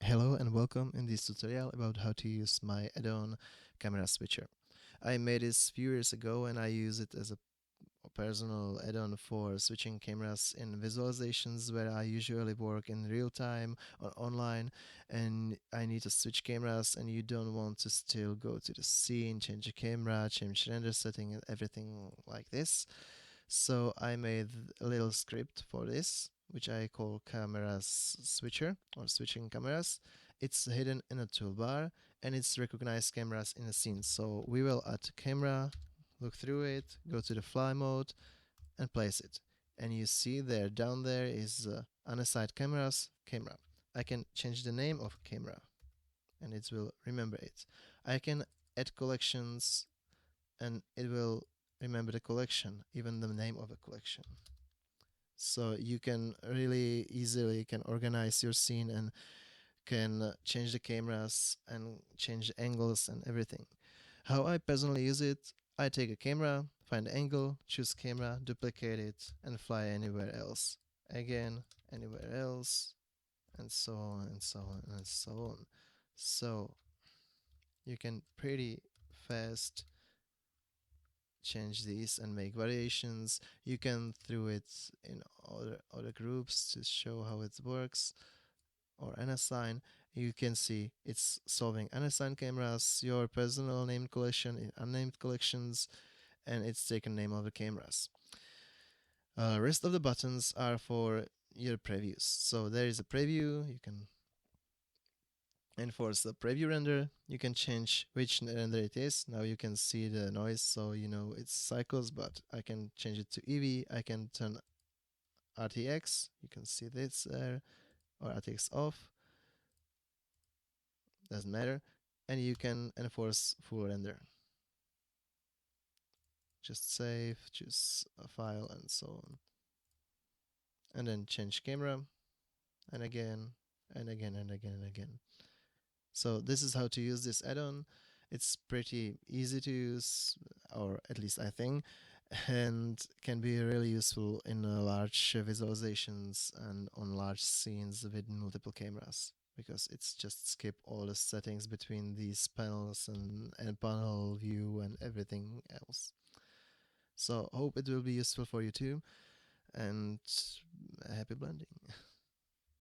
Hello and welcome in this tutorial about how to use my Addon camera switcher. I made this few years ago and I use it as a personal add-on for switching cameras in visualizations where I usually work in real time or online and I need to switch cameras and you don't want to still go to the scene, change the camera, change render setting and everything like this. So I made a little script for this, which I call CameraSwitcher or switching cameras. It's hidden in a toolbar and it's recognized cameras in a scene. So we will add camera, look through it, go to the fly mode and place it. And you see there down there is unassigned cameras, camera. I can change the name of camera and it will remember it. I can add collections and it will remember the collection, even the name of a collection. So you can really easily can organize your scene and can change the cameras and change the angles and everything. How I personally use it, I take a camera, find the angle, choose camera, duplicate it and fly anywhere else. Again, anywhere else, and so on and so on and so on. So you can pretty fast change these and make variations. You can throw it in other groups to show how it works, or unassign. You can see it's solving unassigned cameras, your personal named collection in unnamed collections, and it's taken name of the cameras. Rest of the buttons are for your previews. So there is a preview, you can enforce the preview render. You can change which render it is. Now you can see the noise, so you know it's cycles, but I can change it to EV. I can turn RTX, you can see this there, or RTX off, doesn't matter. And you can enforce full render. Just save, choose a file and so on. And then change camera, and again, and again, and again, and again. So this is how to use this add-on. It's pretty easy to use, or at least I think, and can be really useful in large visualizations and on large scenes with multiple cameras, because it's just skip all the settings between these panels and panel view and everything else. So hope it will be useful for you too, and happy blending.